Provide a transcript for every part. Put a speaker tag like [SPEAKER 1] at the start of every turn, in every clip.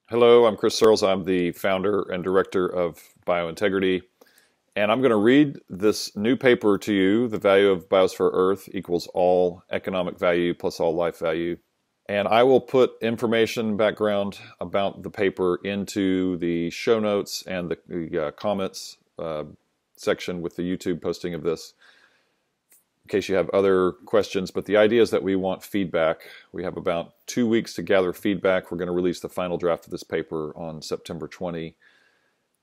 [SPEAKER 1] Hello, I'm Chris Searles. I'm the founder and director of Biointegrity, and I'm going to read this new paper to you, The Value of Biosphere Earth equals all economic value plus all life value. And I will put information, background about the paper into the show notes and the comments section with the YouTube posting of this, in case you have other questions. But the idea is that we want feedback. We have about 2 weeks to gather feedback. We're going to release the final draft of this paper on September 20.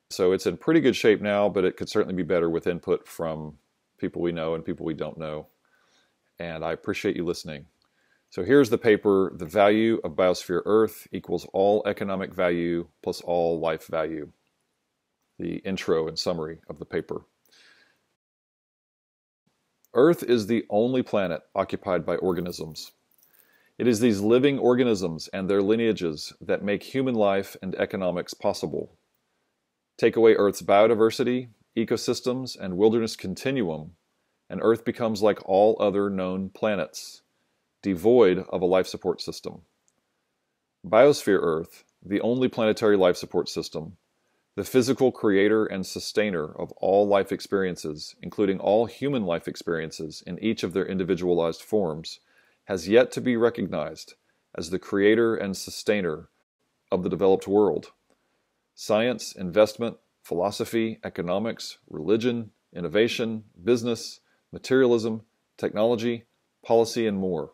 [SPEAKER 1] So it's in pretty good shape now, but it could certainly be better with input from people we know and people we don't know. And I appreciate you listening. So here's the paper, The Value of Biosphere Earth equals all economic value plus all life value. The intro and summary of the paper. Earth is the only planet occupied by organisms. It is these living organisms and their lineages that make human life and economics possible. Take away Earth's biodiversity, ecosystems, and wilderness continuum, and Earth becomes like all other known planets, devoid of a life support system. Biosphere Earth, the only planetary life support system, the physical creator and sustainer of all life experiences, including all human life experiences in each of their individualized forms, has yet to be recognized as the creator and sustainer of the developed world. Science, investment, philosophy, economics, religion, innovation, business, materialism, technology, policy, and more.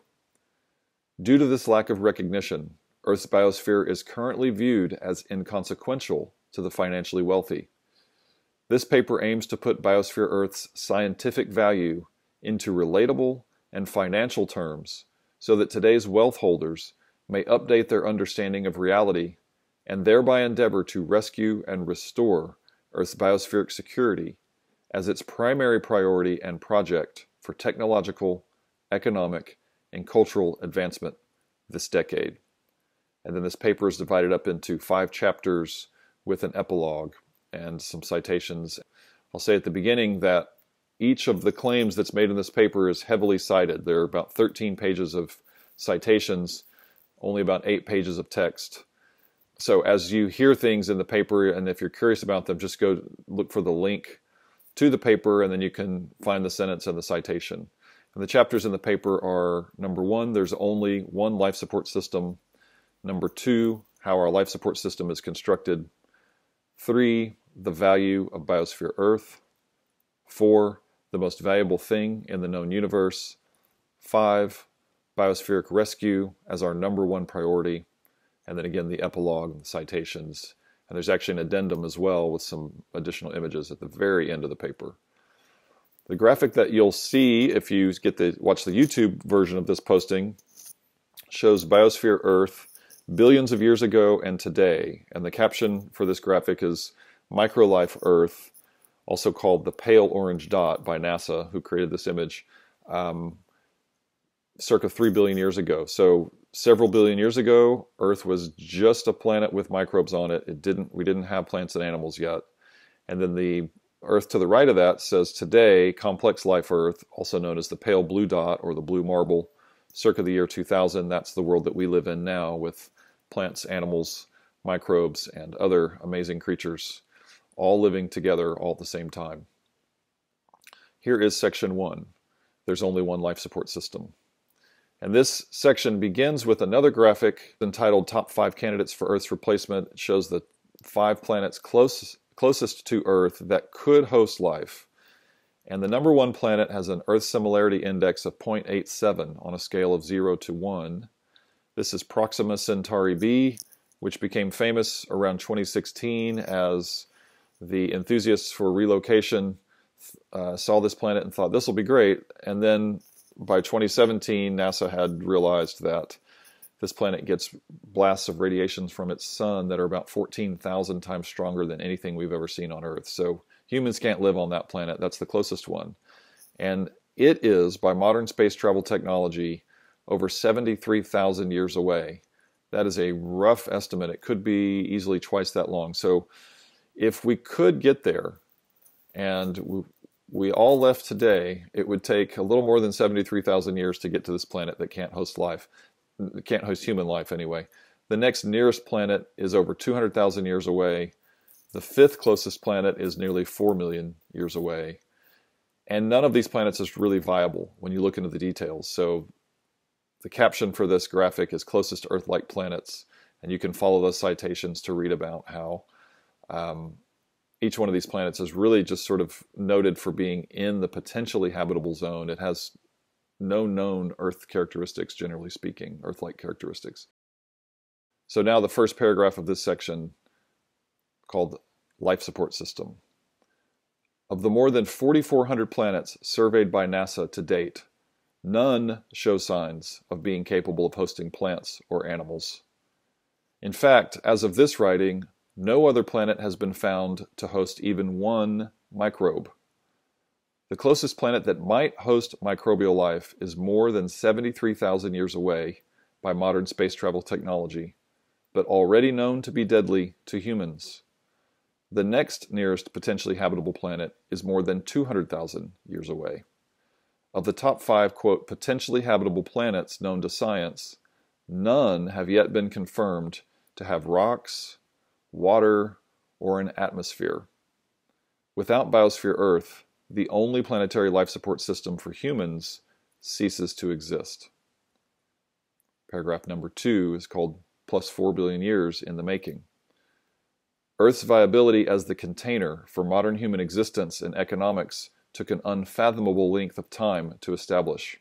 [SPEAKER 1] Due to this lack of recognition, Earth's biosphere is currently viewed as inconsequential to the financially wealthy. This paper aims to put Biosphere Earth's scientific value into relatable and financial terms so that today's wealth holders may update their understanding of reality and thereby endeavor to rescue and restore Earth's biospheric security as its primary priority and project for technological, economic, and cultural advancement this decade. And then this paper is divided up into 5 chapters with an epilogue and some citations. I'll say at the beginning that each of the claims that's made in this paper is heavily cited. There are about 13 pages of citations, only about 8 pages of text. So as you hear things in the paper, and if you're curious about them, just go look for the link to the paper, and then you can find the sentence and the citation. And the chapters in the paper are, number 1, there's only one life support system. Number 2, how our life support system is constructed. 3, the value of Biosphere Earth. 4, the most valuable thing in the known universe. 5, biospheric rescue as our number 1 priority. And then again, the epilogue and the citations. And there's actually an addendum as well with some additional images at the very end of the paper. The graphic that you'll see if you watch the YouTube version of this posting shows Biosphere Earth billions of years ago and today. And the caption for this graphic is Microlife Earth, also called the pale orange dot by NASA, who created this image circa 3 billion years ago. So several billion years ago, Earth was just a planet with microbes on it. We didn't have plants and animals yet. And then the Earth to the right of that says today, complex life Earth, also known as the pale blue dot or the blue marble, circa the year 2000. That's the world that we live in now with plants, animals, microbes, and other amazing creatures all living together all at the same time. Here is section 1. There's only one life support system. And this section begins with another graphic entitled Top 5 Candidates for Earth's Replacement. It shows the 5 planets closest to Earth that could host life. And the number 1 planet has an Earth Similarity Index of 0.87 on a scale of 0 to 1. This is Proxima Centauri b, which became famous around 2016 as the enthusiasts for relocation saw this planet and thought, this will be great. And then by 2017, NASA had realized that this planet gets blasts of radiations from its sun that are about 14,000 times stronger than anything we've ever seen on Earth. So humans can't live on that planet. That's the closest one. And it is, by modern space travel technology, over 73,000 years away. That is a rough estimate. It could be easily twice that long. So if we could get there, and we all left today, it would take a little more than 73,000 years to get to this planet that can't host life, can't host human life anyway. The next nearest planet is over 200,000 years away. The fifth closest planet is nearly 4 million years away. And none of these planets is really viable when you look into the details. So the caption for this graphic is closest to Earth-like planets. And you can follow those citations to read about how each one of these planets is really just sort of noted for being in the potentially habitable zone. It has no known Earth characteristics, generally speaking, Earth-like characteristics. So now the first paragraph of this section, called Life Support System. Of the more than 4,400 planets surveyed by NASA to date, none show signs of being capable of hosting plants or animals. In fact, as of this writing, no other planet has been found to host even one microbe. The closest planet that might host microbial life is more than 73,000 years away by modern space travel technology, but already known to be deadly to humans. The next nearest potentially habitable planet is more than 200,000 years away. Of the top 5, quote, potentially habitable planets known to science, none have yet been confirmed to have rocks, water, or an atmosphere. Without Biosphere Earth, the only planetary life support system for humans ceases to exist. Paragraph number 2 is called Plus 4 billion years in the making. Earth's viability as the container for modern human existence and economics took an unfathomable length of time to establish.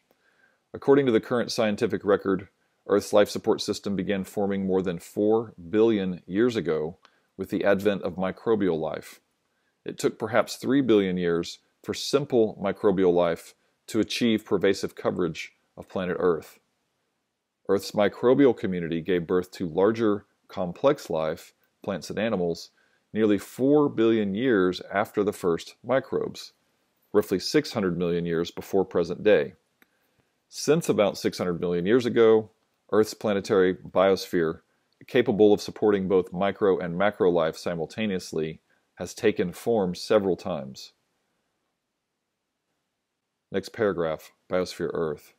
[SPEAKER 1] According to the current scientific record, Earth's life support system began forming more than 4 billion years ago with the advent of microbial life. It took perhaps 3 billion years for simple microbial life to achieve pervasive coverage of planet Earth. Earth's microbial community gave birth to larger, complex life, plants and animals, nearly 4 billion years after the first microbes, roughly 600 million years before present day. Since about 600 million years ago, Earth's planetary biosphere, capable of supporting both micro and macro life simultaneously, has taken form several times. Next paragraph, Biosphere Earth.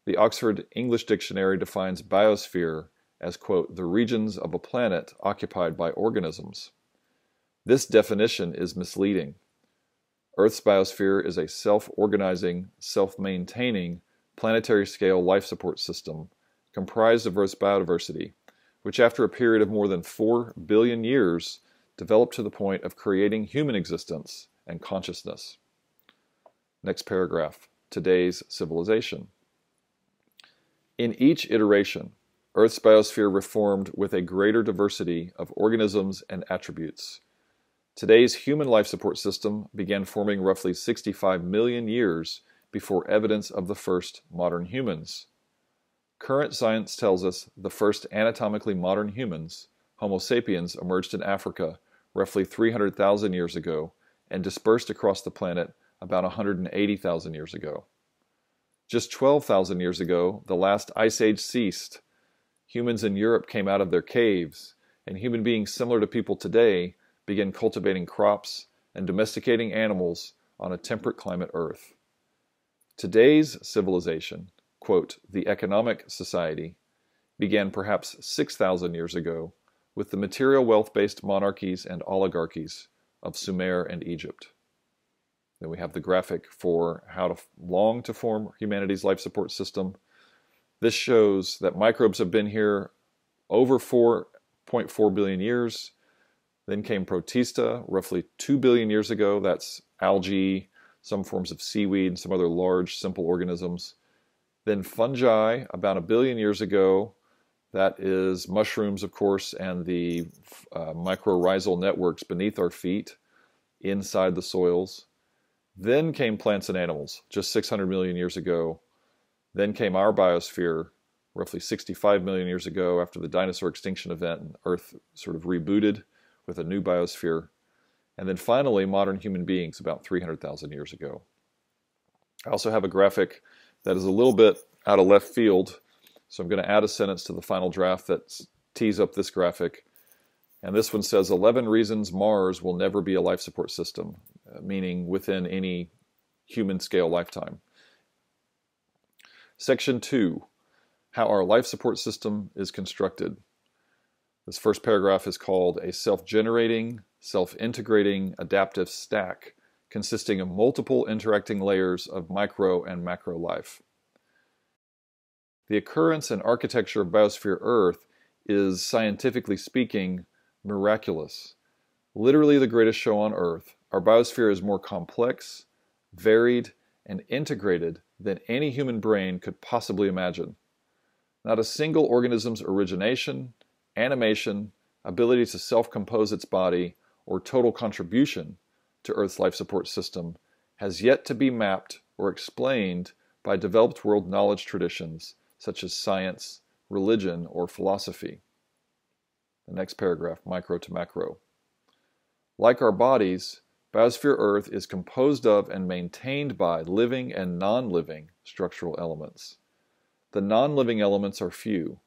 [SPEAKER 1] The Oxford English Dictionary defines biosphere as, quote, the regions of a planet occupied by organisms. This definition is misleading. Earth's biosphere is a self-organizing, self-maintaining, planetary-scale life support system comprised of Earth's biodiversity, which after a period of more than 4 billion years developed to the point of creating human existence and consciousness. Next paragraph, today's civilization. In each iteration, Earth's biosphere reformed with a greater diversity of organisms and attributes. Today's human life support system began forming roughly 65 million years before evidence of the first modern humans. Current science tells us the first anatomically modern humans, Homo sapiens, emerged in Africa roughly 300,000 years ago and dispersed across the planet about 180,000 years ago. Just 12,000 years ago, the last ice age ceased. Humans in Europe came out of their caves, and human beings similar to people today began cultivating crops and domesticating animals on a temperate climate Earth. Today's civilization, quote, the economic society, began perhaps 6,000 years ago with the material wealth-based monarchies and oligarchies of Sumer and Egypt. Then we have the graphic for how long to form humanity's life support system. This shows that microbes have been here over 4.4 billion years. Then came Protista, roughly 2 billion years ago. That's algae, some forms of seaweed, and some other large, simple organisms. Then fungi, about 1 billion years ago. That is mushrooms, of course, and the mycorrhizal networks beneath our feet, inside the soils. Then came plants and animals, just 600 million years ago. Then came our biosphere, roughly 65 million years ago after the dinosaur extinction event, and Earth sort of rebooted with a new biosphere. And then finally, modern human beings about 300,000 years ago. I also have a graphic that is a little bit out of left field, so I'm going to add a sentence to the final draft that tees up this graphic. And this one says, 11 reasons Mars will never be a life support system, meaning within any human scale lifetime. Section 2, how our life support system is constructed. This first paragraph is called a self-generating, self-integrating adaptive stack consisting of multiple interacting layers of micro and macro life. The occurrence and architecture of Biosphere Earth is, scientifically speaking, miraculous. Literally the greatest show on Earth, our biosphere is more complex, varied, and integrated than any human brain could possibly imagine. Not a single organism's origination, animation, ability to self-compose its body, or total contribution to Earth's life support system has yet to be mapped or explained by developed world knowledge traditions such as science, religion, or philosophy. The next paragraph, micro to macro. Like our bodies, Biosphere Earth is composed of and maintained by living and non-living structural elements. The non-living elements are few,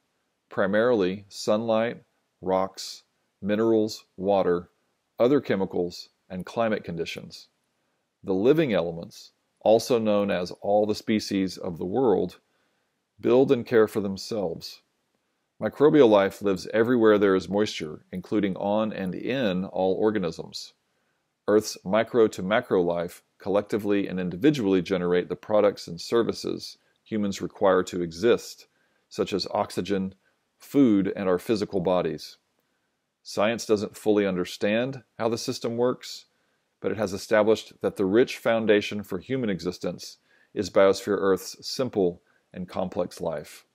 [SPEAKER 1] primarily sunlight, rocks, minerals, water, other chemicals, and climate conditions. The living elements, also known as all the species of the world, build and care for themselves. Microbial life lives everywhere there is moisture, including on and in all organisms. Earth's micro to macro life collectively and individually generate the products and services humans require to exist, such as oxygen, food, and our physical bodies. Science doesn't fully understand how the system works, but it has established that the rich foundation for human existence is Biosphere Earth's simple and complex life.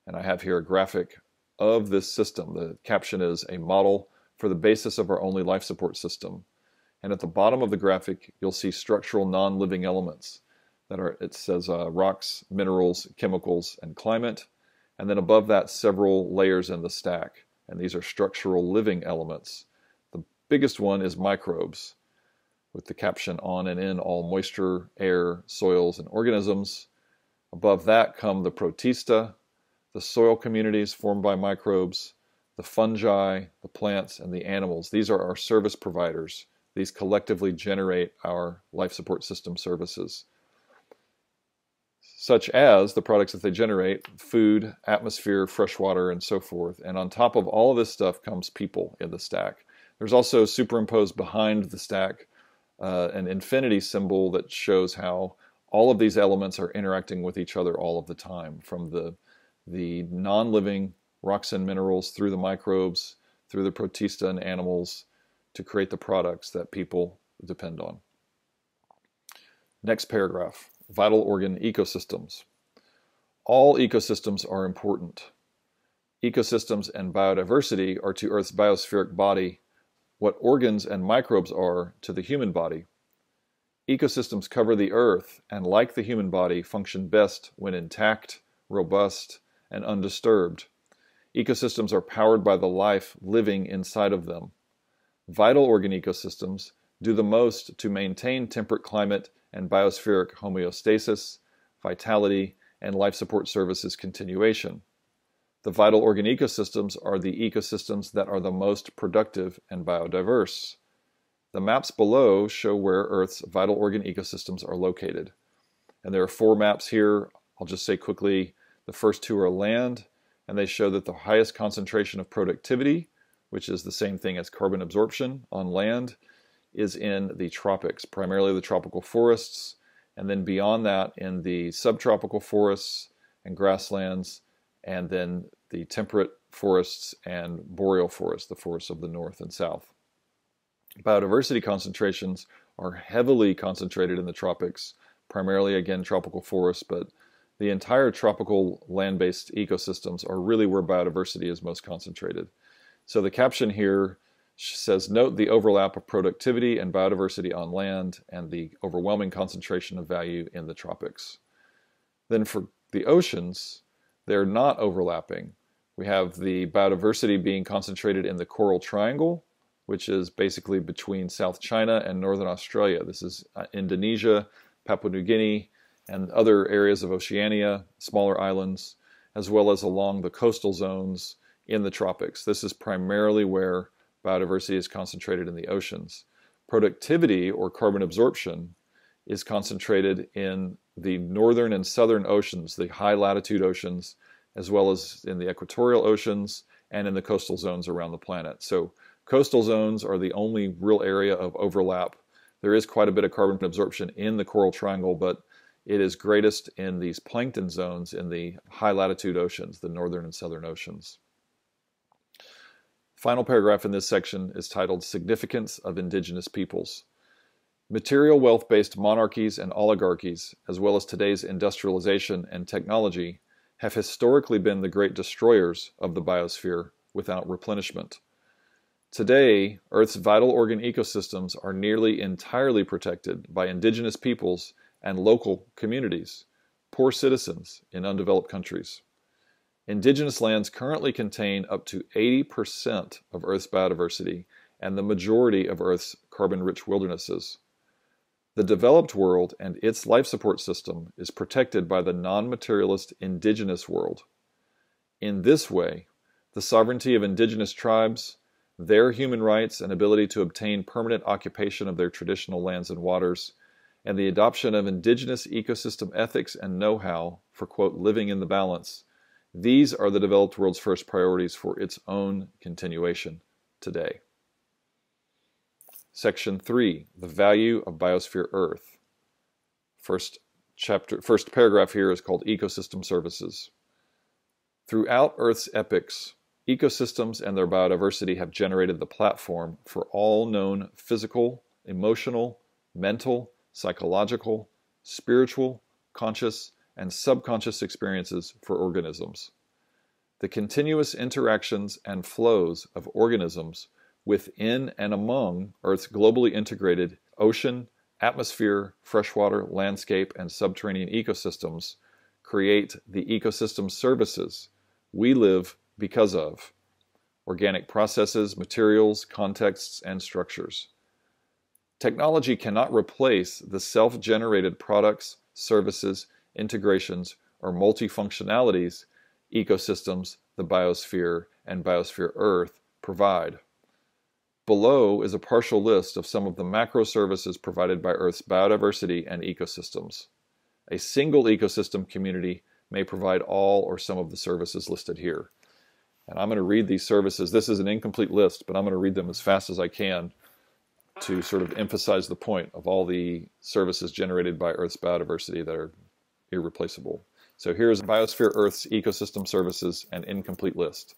[SPEAKER 1] And I have here a graphic of this system. The caption is a model for the basis of our only life support system. And at the bottom of the graphic, you'll see structural non-living elements that are, it says rocks, minerals, chemicals, and climate. And then above that, several layers in the stack. And these are structural living elements. The biggest one is microbes, with the caption on and in all moisture, air, soils, and organisms. Above that come the protista, the soil communities formed by microbes, the fungi, the plants, and the animals. These are our service providers. These collectively generate our life support system services, such as the products that they generate, food, atmosphere, fresh water, and so forth. And on top of all of this stuff comes people in the stack. There's also superimposed behind the stack an infinity symbol that shows how all of these elements are interacting with each other all of the time, from the non-living rocks and minerals through the microbes, through the protista and animals, to create the products that people depend on. Next paragraph, vital organ ecosystems. All ecosystems are important. Ecosystems and biodiversity are to Earth's biospheric body what organs and microbes are to the human body. Ecosystems cover the Earth and, like the human body, function best when intact, robust, and undisturbed. Ecosystems are powered by the life living inside of them. Vital organ ecosystems do the most to maintain temperate climate and biospheric homeostasis, vitality, and life support services continuation. The vital organ ecosystems are the ecosystems that are the most productive and biodiverse. The maps below show where Earth's vital organ ecosystems are located. And there are 4 maps here. I'll just say quickly, the first 2 are land, and they show that the highest concentration of productivity, which is the same thing as carbon absorption on land, is in the tropics, primarily the tropical forests, and then beyond that in the subtropical forests and grasslands, and then the temperate forests and boreal forests, the forests of the north and south. Biodiversity concentrations are heavily concentrated in the tropics, primarily, again, tropical forests, but the entire tropical land-based ecosystems are really where biodiversity is most concentrated. So the caption here says, note the overlap of productivity and biodiversity on land and the overwhelming concentration of value in the tropics. Then for the oceans, they're not overlapping. We have the biodiversity being concentrated in the Coral Triangle, which is basically between South China and Northern Australia. This is Indonesia, Papua New Guinea, and other areas of Oceania, smaller islands, as well as along the coastal zones in the tropics. This is primarily where biodiversity is concentrated in the oceans. Productivity, or carbon absorption, is concentrated in the northern and southern oceans, the high latitude oceans, as well as in the equatorial oceans and in the coastal zones around the planet. So coastal zones are the only real area of overlap. There is quite a bit of carbon absorption in the coral triangle, but it is greatest in these plankton zones in the high latitude oceans, the northern and southern oceans. Final paragraph in this section is titled Significance of Indigenous Peoples. Material wealth-based monarchies and oligarchies, as well as today's industrialization and technology, have historically been the great destroyers of the biosphere without replenishment. Today, Earth's vital organ ecosystems are nearly entirely protected by indigenous peoples and local communities, poor citizens in undeveloped countries. Indigenous lands currently contain up to 80% of Earth's biodiversity and the majority of Earth's carbon-rich wildernesses. The developed world and its life support system is protected by the non-materialist indigenous world. In this way, the sovereignty of indigenous tribes, their human rights and ability to obtain permanent occupation of their traditional lands and waters, and the adoption of indigenous ecosystem ethics and know-how for, quote, living in the balance, these are the developed world's first priorities for its own continuation today. Section 3, the value of biosphere Earth. First paragraph here is called Ecosystem Services. Throughout Earth's epochs, ecosystems and their biodiversity have generated the platform for all known physical, emotional, mental, psychological, spiritual, conscious, and subconscious experiences for organisms. The continuous interactions and flows of organisms within and among Earth's globally integrated ocean, atmosphere, freshwater, landscape, and subterranean ecosystems create the ecosystem services we live because of: organic processes, materials, contexts, and structures. Technology cannot replace the self-generated products, services, integrations, or multifunctionalities ecosystems, the biosphere, and biosphere Earth provide. Below is a partial list of some of the macro services provided by Earth's biodiversity and ecosystems. A single ecosystem community may provide all or some of the services listed here. And I'm going to read these services. This is an incomplete list, but I'm going to read them as fast as I can to sort of emphasize the point of all the services generated by Earth's biodiversity that are irreplaceable. So here's Biosphere Earth's ecosystem services, an incomplete list.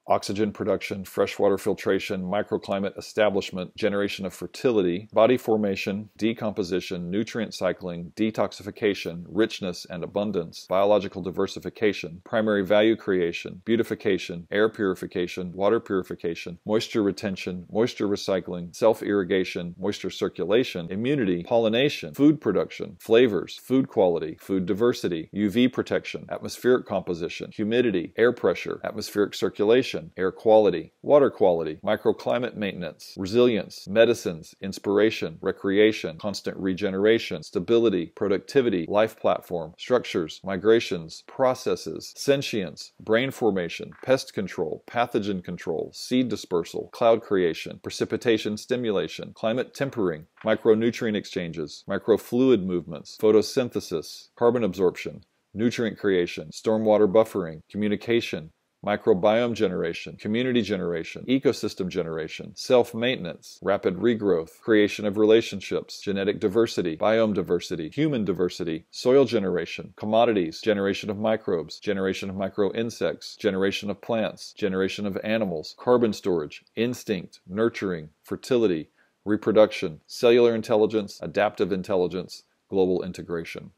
[SPEAKER 1] Oxygen production, freshwater filtration, microclimate establishment, generation of fertility, body formation, decomposition, nutrient cycling, detoxification, richness and abundance, biological diversification, primary value creation, beautification, air purification, water purification, moisture retention, moisture recycling, self-irrigation, moisture circulation, immunity, pollination, food production, flavors, food quality, food diversity, UV protection, atmospheric composition, humidity, air pressure, atmospheric circulation, air quality, water quality, microclimate maintenance, resilience, medicines, inspiration, recreation, constant regeneration, stability, productivity, life platform, structures, migrations, processes, sentience, brain formation, pest control, pathogen control, seed dispersal, cloud creation, precipitation stimulation, climate tempering, micronutrient exchanges, microfluid movements, photosynthesis, carbon absorption, nutrient creation, stormwater buffering, communication, microbiome generation, community generation, ecosystem generation, self-maintenance, rapid regrowth, creation of relationships, genetic diversity, biome diversity, human diversity, soil generation, commodities, generation of microbes, generation of micro-insects, generation of plants, generation of animals, carbon storage, instinct, nurturing, fertility, reproduction, cellular intelligence, adaptive intelligence, global integration.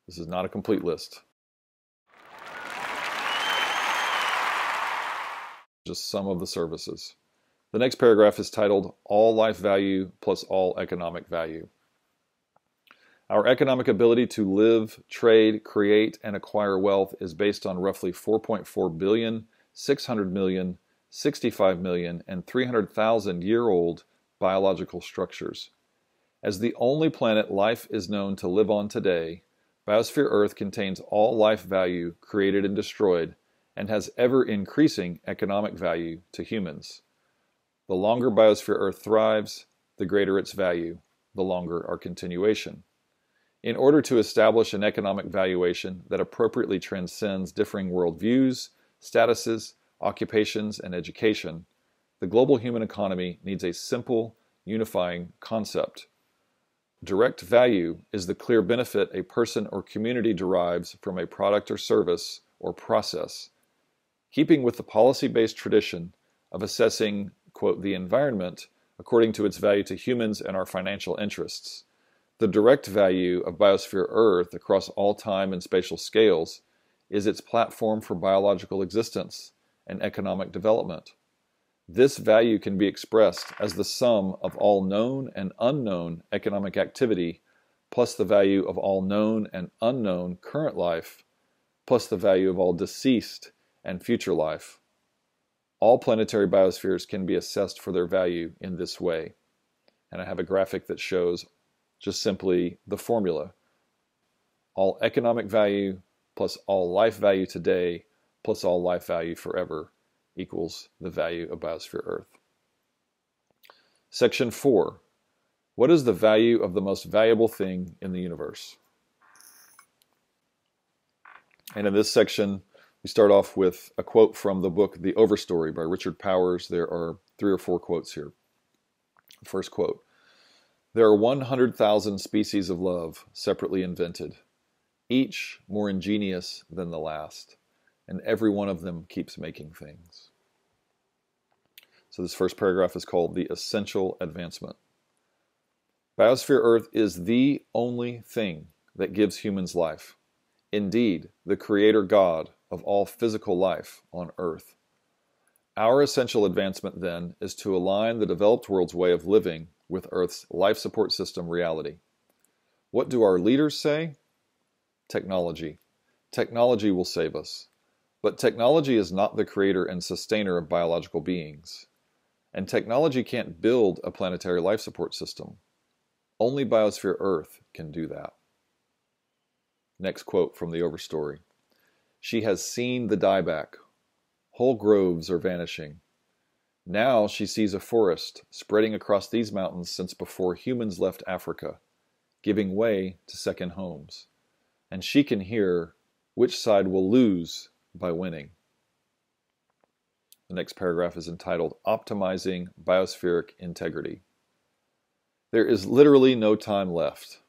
[SPEAKER 1] This is not a complete list. Just some of the services. The next paragraph is titled All Life Value plus All Economic Value. Our economic ability to live, trade, create, and acquire wealth is based on roughly 4.4 billion, 600 million, 65 million, and 300,000-year-old biological structures. As the only planet life is known to live on today, Biosphere Earth contains all life value created and destroyed, and has ever-increasing economic value to humans. The longer Biosphere Earth thrives, the greater its value, the longer our continuation. In order to establish an economic valuation that appropriately transcends differing worldviews, statuses, occupations, and education, the global human economy needs a simple, unifying concept. Direct value is the clear benefit a person or community derives from a product or service or process. Keeping with the policy-based tradition of assessing, quote, the environment according to its value to humans and our financial interests, the direct value of Biosphere Earth across all time and spatial scales is its platform for biological existence and economic development. This value can be expressed as the sum of all known and unknown economic activity plus the value of all known and unknown current life plus the value of all deceased and future life. All planetary biospheres can be assessed for their value in this way. And I have a graphic that shows just simply the formula. All economic value plus all life value today plus all life value forever equals the value of Biosphere Earth. Section 4. What is the value of the most valuable thing in the universe? And in this section, we start off with a quote from the book The Overstory by Richard Powers. There are 3 or 4 quotes here. First quote. There are 100,000 species of love separately invented, each more ingenious than the last, and every one of them keeps making things. So this first paragraph is called The Essential Advancement. Biosphere Earth is the only thing that gives humans life. Indeed, the Creator God of all physical life on Earth. Our essential advancement, then, is to align the developed world's way of living with Earth's life support system reality. What do our leaders say? Technology. Technology will save us. But technology is not the creator and sustainer of biological beings. And technology can't build a planetary life support system. Only Biosphere Earth can do that. Next quote from the Overstory. She has seen the dieback. Whole groves are vanishing. Now she sees a forest spreading across these mountains since before humans left Africa, giving way to second homes. And she can hear which side will lose by winning. The next paragraph is entitled Optimizing Biospheric Integrity. There is literally no time left.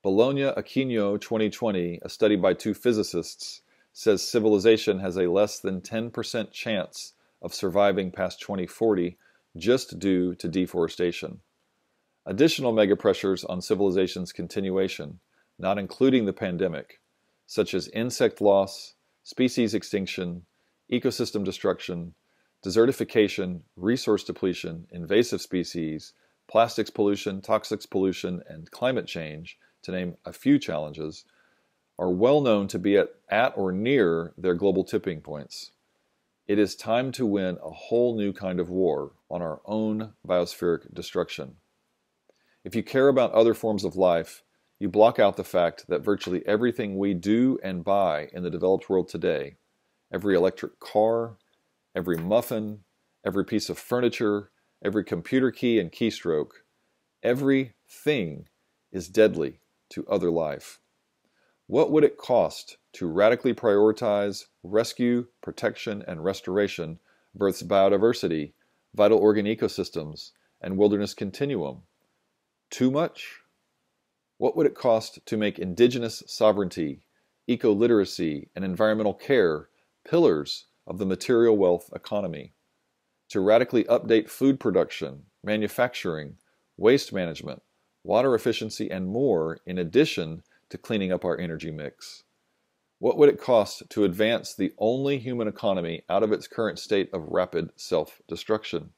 [SPEAKER 1] Bologna Aquino 2020, a study by 2 physicists, says civilization has a less than 10% chance of surviving past 2040 just due to deforestation. Additional megapressures on civilization's continuation, not including the pandemic, such as insect loss, species extinction, ecosystem destruction, desertification, resource depletion, invasive species, plastics pollution, toxics pollution, and climate change, to name a few challenges, are well known to be at or near their global tipping points. It is time to win a whole new kind of war on our own biospheric destruction. If you care about other forms of life, you block out the fact that virtually everything we do and buy in the developed world today, every electric car, every muffin, every piece of furniture, every computer key and keystroke, everything is deadly to other life. What would it cost to radically prioritize rescue, protection, and restoration of Earth's biodiversity, vital organ ecosystems, and wilderness continuum? Too much? What would it cost to make indigenous sovereignty, eco-literacy, and environmental care pillars of the material wealth economy? To radically update food production, manufacturing, waste management, water efficiency, and more, in addition to cleaning up our energy mix? What would it cost to advance the only human economy out of its current state of rapid self-destruction?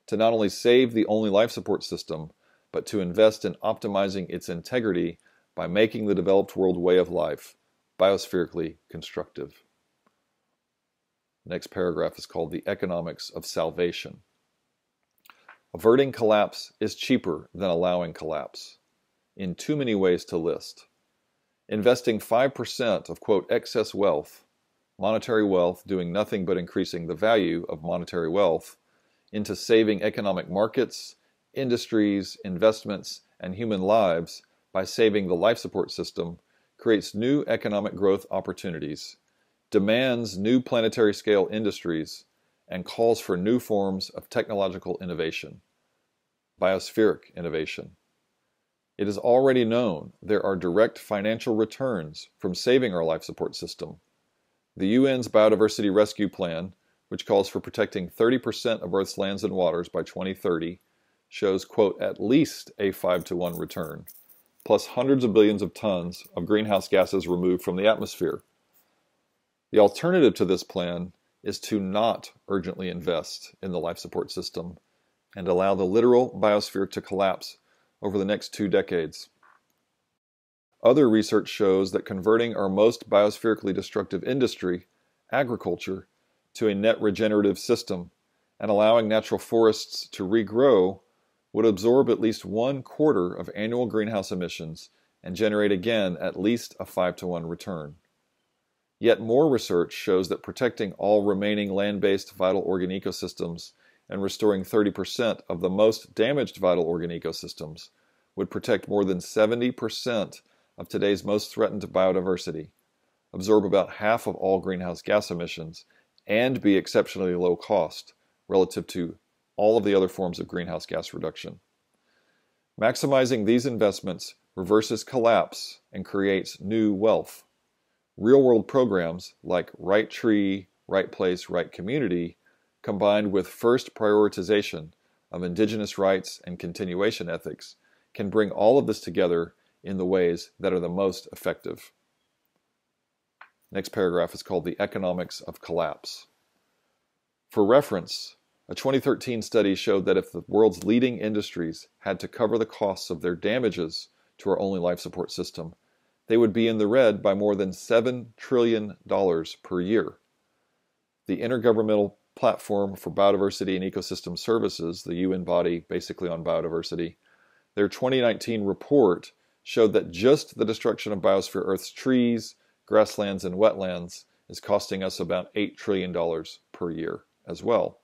[SPEAKER 1] To not only save the only life support system, but to invest in optimizing its integrity by making the developed world way of life biospherically constructive. The next paragraph is called The Economics of Salvation. Averting collapse is cheaper than allowing collapse, in too many ways to list. Investing 5% of, quote, excess wealth, monetary wealth doing nothing but increasing the value of monetary wealth, into saving economic markets, industries, investments, and human lives by saving the life support system creates new economic growth opportunities, demands new planetary scale industries, and calls for new forms of technological innovation, biospheric innovation. It is already known there are direct financial returns from saving our life support system. The UN's Biodiversity Rescue Plan, which calls for protecting 30% of Earth's lands and waters by 2030, shows, quote, at least a 5-to-1 return, plus hundreds of billions of tons of greenhouse gases removed from the atmosphere. The alternative to this plan is to not urgently invest in the life support system and allow the literal biosphere to collapse over the next 2 decades. Other research shows that converting our most biospherically destructive industry, agriculture, to a net regenerative system and allowing natural forests to regrow would absorb at least 1/4 of annual greenhouse emissions and generate again at least a 5-to-1 return. Yet more research shows that protecting all remaining land-based vital organ ecosystems and restoring 30% of the most damaged vital organ ecosystems would protect more than 70% of today's most threatened biodiversity, absorb about half of all greenhouse gas emissions, and be exceptionally low cost relative to all of the other forms of greenhouse gas reduction. Maximizing these investments reverses collapse and creates new wealth. Real-world programs like Right Tree, Right Place, Right Community, combined with first prioritization of indigenous rights and continuation ethics, can bring all of this together in the ways that are the most effective. Next paragraph is called The Economics of Collapse. For reference, a 2013 study showed that if the world's leading industries had to cover the costs of their damages to our only life support system, they would be in the red by more than $7 trillion per year. The Intergovernmental Platform for Biodiversity and Ecosystem Services, the UN body basically on biodiversity, their 2019 report showed that just the destruction of Biosphere Earth's trees, grasslands, and wetlands is costing us about $8 trillion per year as well.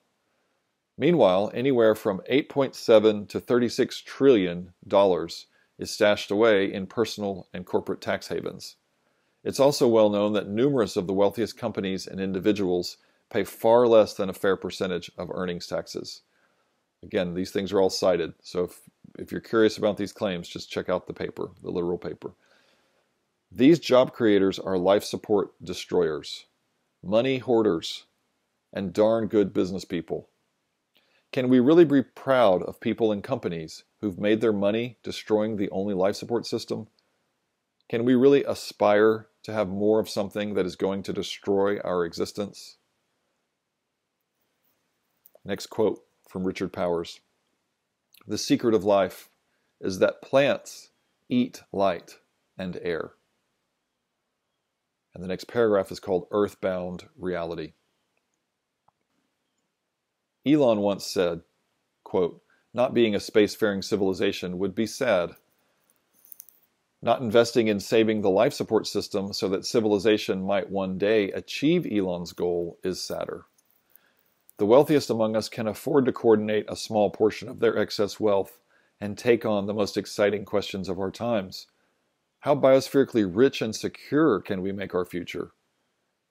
[SPEAKER 1] Meanwhile, anywhere from $8.7 to $36 trillion is stashed away in personal and corporate tax havens. It's also well known that numerous of the wealthiest companies and individuals pay far less than a fair percentage of earnings taxes. Again, these things are all cited, so if you're curious about these claims, just check out the paper, the literal paper. These job creators are life support destroyers, money hoarders, and darn good business people. Can we really be proud of people and companies who've made their money destroying the only life support system? Can we really aspire to have more of something that is going to destroy our existence? Next quote from Richard Powers. The secret of life is that plants eat light and air. And the next paragraph is called Earthbound Reality. Elon once said, quote, not being a spacefaring civilization would be sad. Not investing in saving the life support system so that civilization might one day achieve Elon's goal is sadder. The wealthiest among us can afford to coordinate a small portion of their excess wealth and take on the most exciting questions of our times. How biospherically rich and secure can we make our future?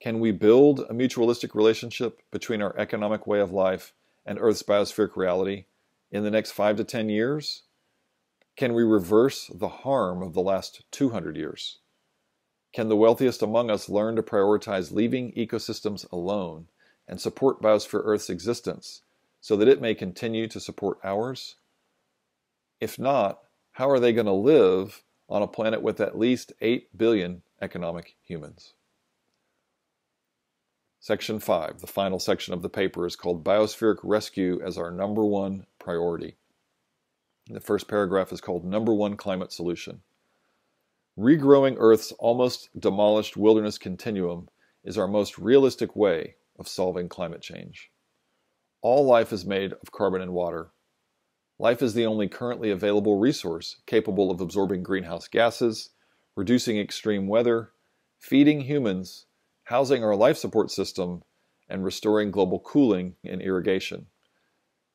[SPEAKER 1] Can we build a mutualistic relationship between our economic way of life and Earth's biospheric reality in the next 5 to 10 years? Can we reverse the harm of the last 200 years? Can the wealthiest among us learn to prioritize leaving ecosystems alone and support Biosphere Earth's existence so that it may continue to support ours? If not, how are they going to live on a planet with at least 8 billion economic humans? Section 5, the final section of the paper, is called Biospheric Rescue as Our Number One Priority. The first paragraph is called Number One Climate Solution. Regrowing Earth's almost demolished wilderness continuum is our most realistic way of solving climate change. All life is made of carbon and water. Life is the only currently available resource capable of absorbing greenhouse gases, reducing extreme weather, feeding humans, housing our life support system, and restoring global cooling and irrigation.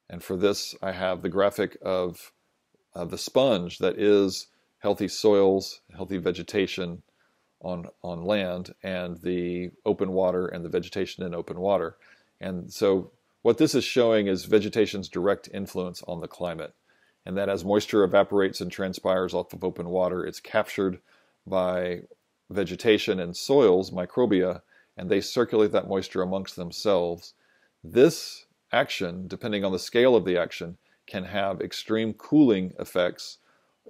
[SPEAKER 1] And for this, I have the graphic of the sponge that is healthy soils, healthy vegetation on land, and the open water and the vegetation in open water. And so what this is showing is vegetation's direct influence on the climate, and that as moisture evaporates and transpires off of open water, it's captured by vegetation and soils, microbia, and they circulate that moisture amongst themselves. This action, depending on the scale of the action, can have extreme cooling effects,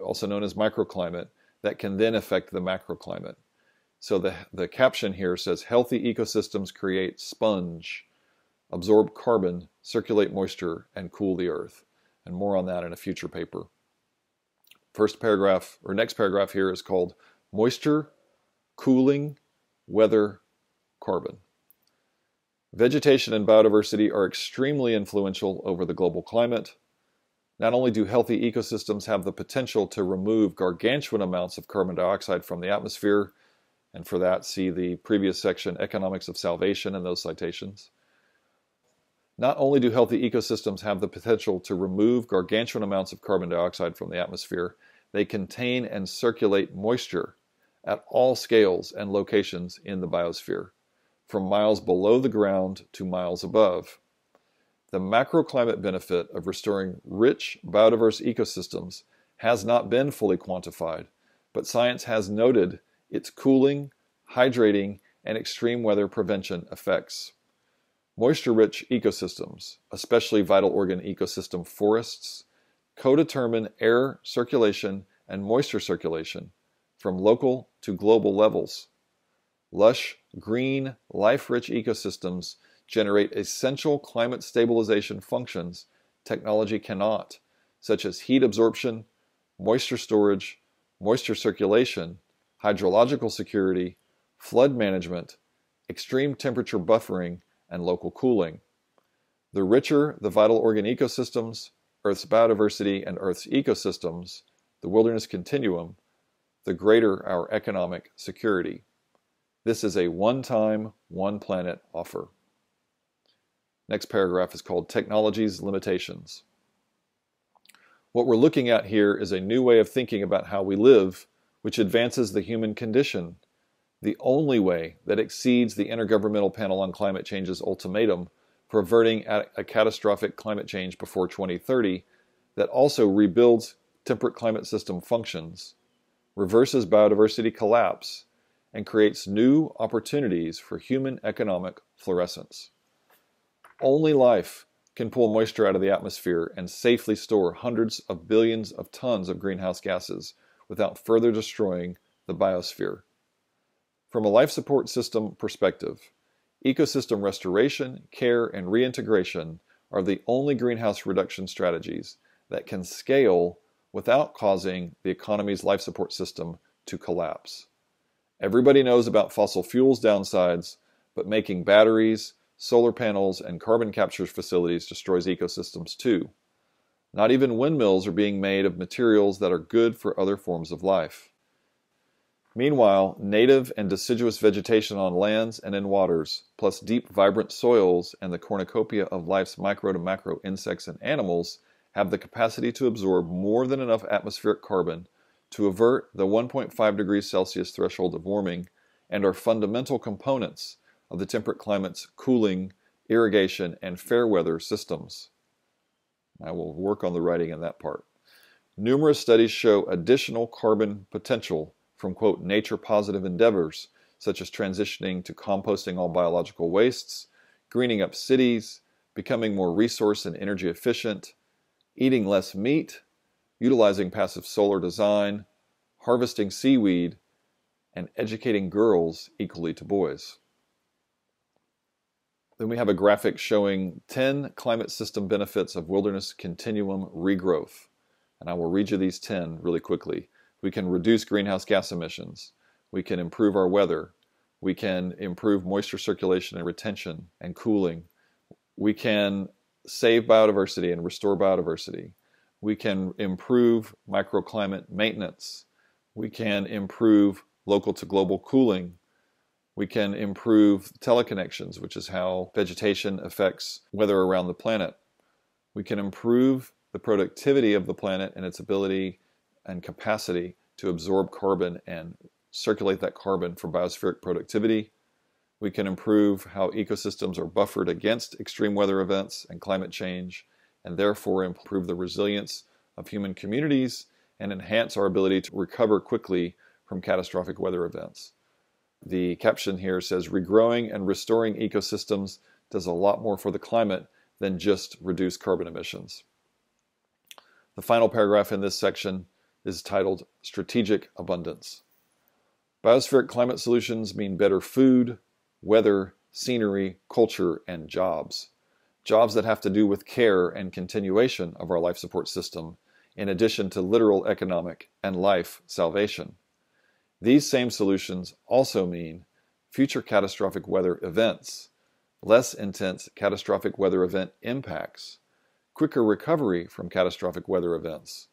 [SPEAKER 1] also known as microclimate, that can then affect the macroclimate. So the caption here says, healthy ecosystems create sponge, absorb carbon, circulate moisture, and cool the earth. And more on that in a future paper. Next paragraph here is called Moisture, Cooling, Weather, Carbon. Vegetation and biodiversity are extremely influential over the global climate. Not only do healthy ecosystems have the potential to remove gargantuan amounts of carbon dioxide from the atmosphere, and for that, see the previous section, Economics of Salvation, and those citations. Not only do healthy ecosystems have the potential to remove gargantuan amounts of carbon dioxide from the atmosphere, they contain and circulate moisture at all scales and locations in the biosphere, from miles below the ground to miles above. The macroclimate benefit of restoring rich, biodiverse ecosystems has not been fully quantified, but science has noted its cooling, hydrating, and extreme weather prevention effects. Moisture-rich ecosystems, especially vital organ ecosystem forests, co-determine air circulation and moisture circulation from local to global levels. Lush, green, life-rich ecosystems generate essential climate stabilization functions technology cannot, such as heat absorption, moisture storage, moisture circulation, hydrological security, flood management, extreme temperature buffering, and local cooling. The richer the vital organ ecosystems, Earth's biodiversity, and Earth's ecosystems, the wilderness continuum, the greater our economic security. This is a one-time, one-planet offer. Next paragraph is called Technology's Limitations. What we're looking at here is a new way of thinking about how we live, which advances the human condition, the only way that exceeds the Intergovernmental Panel on Climate Change's ultimatum for averting a catastrophic climate change before 2030, that also rebuilds temperate climate system functions, reverses biodiversity collapse, and creates new opportunities for human economic fluorescence. Only life can pull moisture out of the atmosphere and safely store hundreds of billions of tons of greenhouse gases without further destroying the biosphere. From a life support system perspective, ecosystem restoration, care, and reintegration are the only greenhouse reduction strategies that can scale without causing the economy's life support system to collapse. Everybody knows about fossil fuels' downsides, but making batteries, solar panels, and carbon capture facilities destroys ecosystems too. Not even windmills are being made of materials that are good for other forms of life. Meanwhile, native and deciduous vegetation on lands and in waters, plus deep, vibrant soils and the cornucopia of life's micro to macro insects and animals have the capacity to absorb more than enough atmospheric carbon to avert the 1.5 degrees Celsius threshold of warming and are fundamental components of the temperate climate's cooling, irrigation, and fair weather systems. I will work on the writing in that part. Numerous studies show additional carbon potential from, quote, nature-positive endeavors, such as transitioning to composting all biological wastes, greening up cities, becoming more resource and energy efficient, eating less meat, utilizing passive solar design, harvesting seaweed, and educating girls equally to boys. Then we have a graphic showing 10 climate system benefits of wilderness continuum regrowth. And I will read you these 10 really quickly. We can reduce greenhouse gas emissions. We can improve our weather. We can improve moisture circulation and retention and cooling. We can save biodiversity and restore biodiversity. We can improve microclimate maintenance. We can improve local to global cooling. We can improve teleconnections, which is how vegetation affects weather around the planet. We can improve the productivity of the planet and its ability and capacity to absorb carbon and circulate that carbon for biospheric productivity. We can improve how ecosystems are buffered against extreme weather events and climate change, and therefore improve the resilience of human communities and enhance our ability to recover quickly from catastrophic weather events. The caption here says, regrowing and restoring ecosystems does a lot more for the climate than just reduce carbon emissions. The final paragraph in this section is titled Strategic Abundance. Biospheric climate solutions mean better food, weather, scenery, culture, and jobs. Jobs that have to do with care and continuation of our life support system, in addition to literal economic and life salvation. These same solutions also mean future catastrophic weather events, less intense catastrophic weather event impacts, quicker recovery from catastrophic weather events,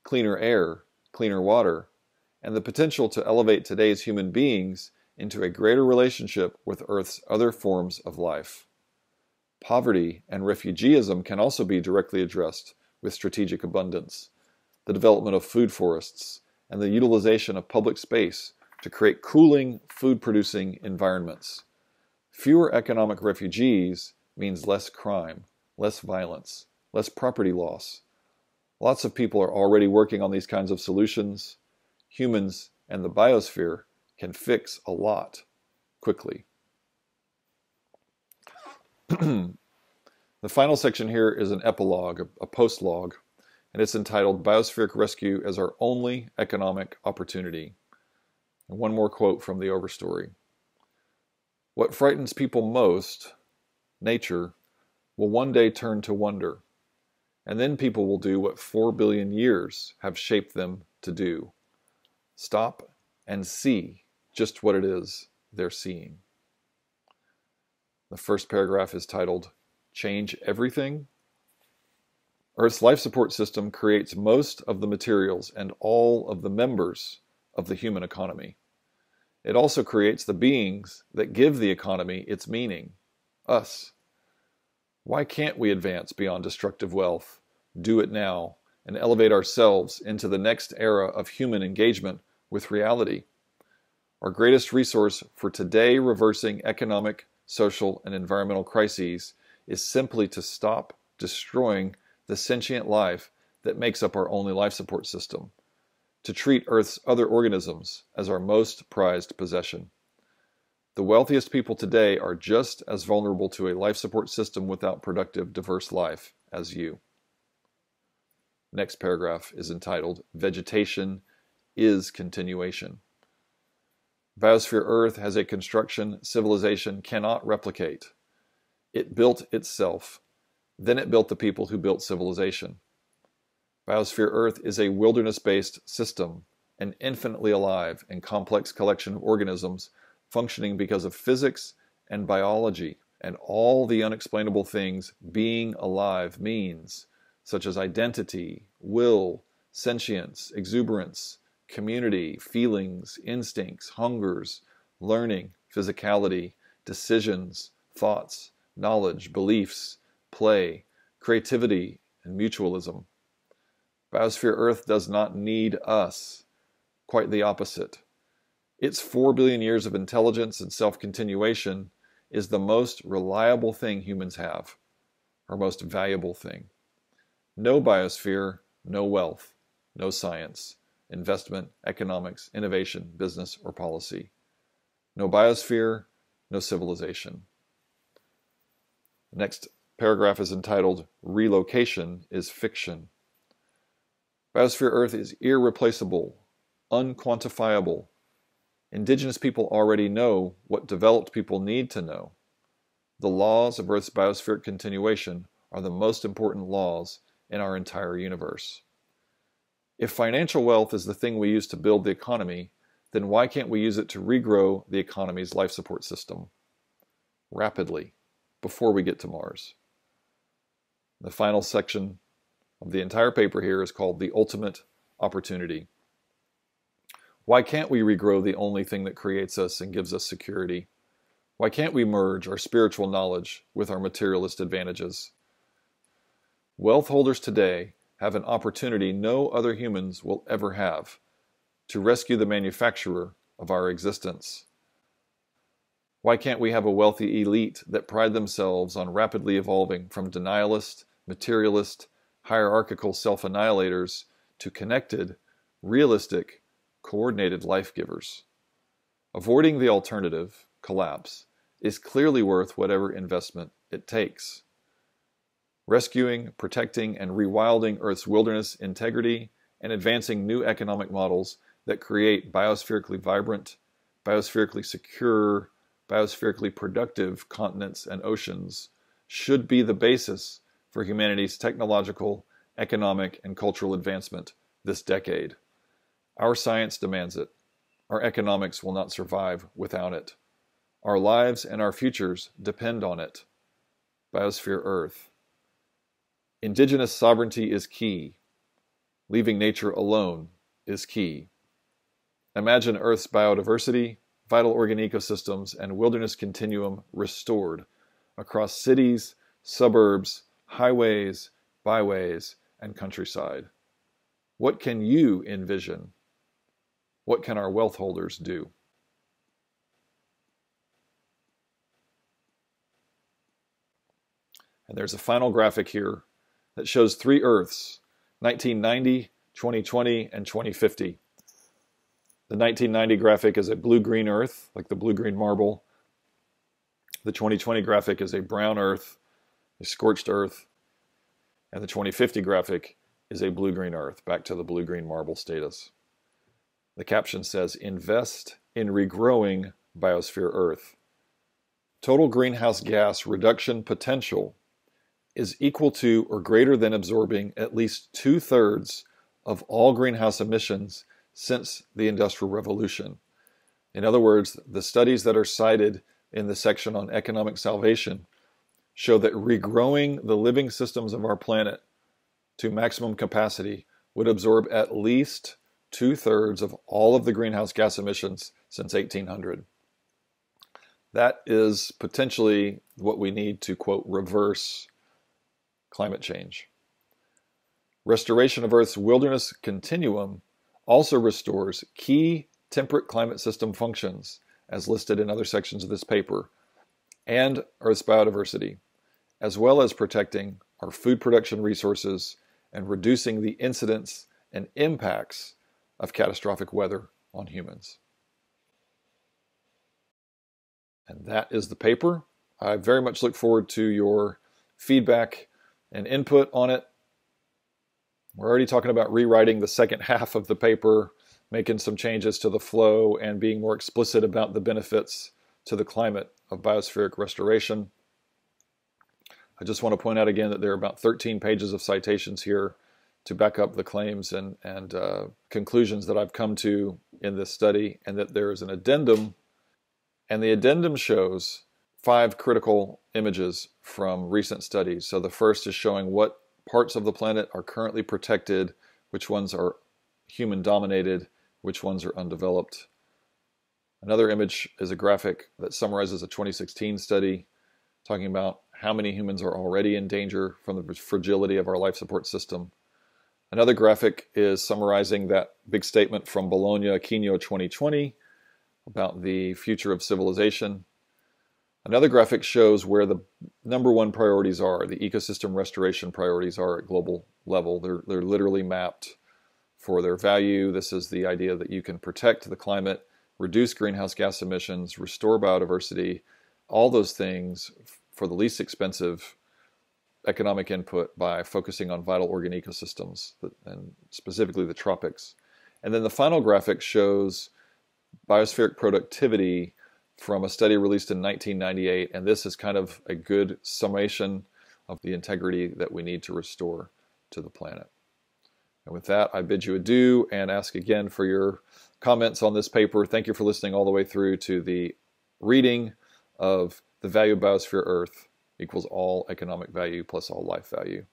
[SPEAKER 1] cleaner air, cleaner water, and the potential to elevate today's human beings into a greater relationship with Earth's other forms of life. Poverty and refugeeism can also be directly addressed with strategic abundance, the development of food forests, and the utilization of public space to create cooling, food-producing environments. Fewer economic refugees means less crime, less violence, less property loss. Lots of people are already working on these kinds of solutions. Humans and the biosphere can fix a lot quickly. The final section here is an epilogue, a postlogue, and it's entitled Biospheric Rescue as Our Only Economic Opportunity. And one more quote from the overstory. What frightens people most, nature, will one day turn to wonder, and then people will do what 4 billion years have shaped them to do. Stop and see just what it is they're seeing. The first paragraph is titled, Change Everything. Earth's life support system creates most of the materials and all of the members of the human economy. It also creates the beings that give the economy its meaning, us. Why can't we advance beyond destructive wealth, do it now, and elevate ourselves into the next era of human engagement with reality? Our greatest resource for today reversing economic, social, and environmental crises is simply to stop destroying the sentient life that makes up our only life support system, to treat Earth's other organisms as our most prized possession. The wealthiest people today are just as vulnerable to a life support system without productive, diverse life as you. Next paragraph is entitled, Vegetation is Continuation. Biosphere Earth has a construction civilization cannot replicate. It built itself. Then it built the people who built civilization. Biosphere Earth is a wilderness-based system, an infinitely alive and complex collection of organisms functioning because of physics and biology and all the unexplainable things being alive means, such as identity, will, sentience, exuberance, community, feelings, instincts, hungers, learning, physicality, decisions, thoughts, knowledge, beliefs, play, creativity, and mutualism. Biosphere Earth does not need us. Quite the opposite. Its 4 billion years of intelligence and self-continuation is the most reliable thing humans have, our most valuable thing. No biosphere, no wealth, no science, investment, economics, innovation, business, or policy. No biosphere, no civilization. The next paragraph is entitled, Relocation is Fiction. Biosphere Earth is irreplaceable, unquantifiable. Indigenous people already know what developed people need to know. The laws of Earth's biospheric continuation are the most important laws in our entire universe. If financial wealth is the thing we use to build the economy, then why can't we use it to regrow the economy's life support system rapidly before we get to Mars? The final section of the entire paper here is called The Ultimate Opportunity. Why can't we regrow the only thing that creates us and gives us security? Why can't we merge our spiritual knowledge with our materialist advantages? Wealth holders today have an opportunity no other humans will ever have. to rescue the manufacturer of our existence? Why can't we have a wealthy elite that pride themselves on rapidly evolving from denialist, materialist, hierarchical self-annihilators to connected, realistic, coordinated life givers? Avoiding the alternative, collapse, is clearly worth whatever investment it takes. Rescuing, protecting, and rewilding Earth's wilderness integrity and advancing new economic models that create biospherically vibrant, biospherically secure, biospherically productive continents and oceans should be the basis for humanity's technological, economic, and cultural advancement this decade. Our science demands it. Our economics will not survive without it. Our lives and our futures depend on it. Biosphere Earth. Indigenous sovereignty is key. Leaving nature alone is key. Imagine Earth's biodiversity, vital organ ecosystems, and wilderness continuum restored across cities, suburbs, highways, byways, and countryside. What can you envision? What can our wealth holders do? And there's a final graphic here that shows 3 Earths, 1990, 2020, and 2050. The 1990 graphic is a blue-green Earth, like the blue-green marble. The 2020 graphic is a brown Earth, a scorched Earth. And the 2050 graphic is a blue-green Earth, back to the blue-green marble status. The caption says, invest in regrowing Biosphere Earth. Total greenhouse gas reduction potential is equal to or greater than absorbing at least 2/3 of all greenhouse emissions since the Industrial Revolution. In other words, the studies that are cited in the section on economic salvation show that regrowing the living systems of our planet to maximum capacity would absorb at least 2/3 of all of the greenhouse gas emissions since 1800. That is potentially what we need to, quote, reverse climate change. Restoration of Earth's wilderness continuum also restores key temperate climate system functions, as listed in other sections of this paper, and Earth's biodiversity, as well as protecting our food production resources and reducing the incidence and impacts of catastrophic weather on humans. And that is the paper. I very much look forward to your feedback and input on it. We're already talking about rewriting the second half of the paper, making some changes to the flow, and being more explicit about the benefits to the climate of biospheric restoration. I just want to point out again that there are about 13 pages of citations here to back up the claims and conclusions that I've come to in this study, and that there is an addendum, and the addendum shows 5 critical images from recent studies. So the first is showing what parts of the planet are currently protected, which ones are human-dominated, which ones are undeveloped. Another image is a graphic that summarizes a 2016 study talking about how many humans are already in danger from the fragility of our life support system. Another graphic is summarizing that big statement from Bologna Aquino 2020 about the future of civilization. Another graphic shows where the #1 priorities are, the ecosystem restoration priorities are at global level. They're literally mapped for their value. This is the idea that you can protect the climate, reduce greenhouse gas emissions, restore biodiversity, all those things for the least expensive economic input by focusing on vital organ ecosystems, and specifically the tropics. And then the final graphic shows biospheric productivity from a study released in 1998, and this is kind of a good summation of the integrity that we need to restore to the planet. And with that, I bid you adieu and ask again for your comments on this paper. Thank you for listening all the way through to the reading of The Value of Biosphere Earth equals all economic value plus all life value.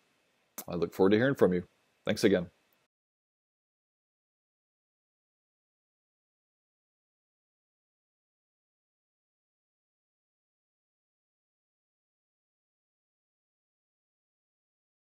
[SPEAKER 1] I look forward to hearing from you. Thanks again.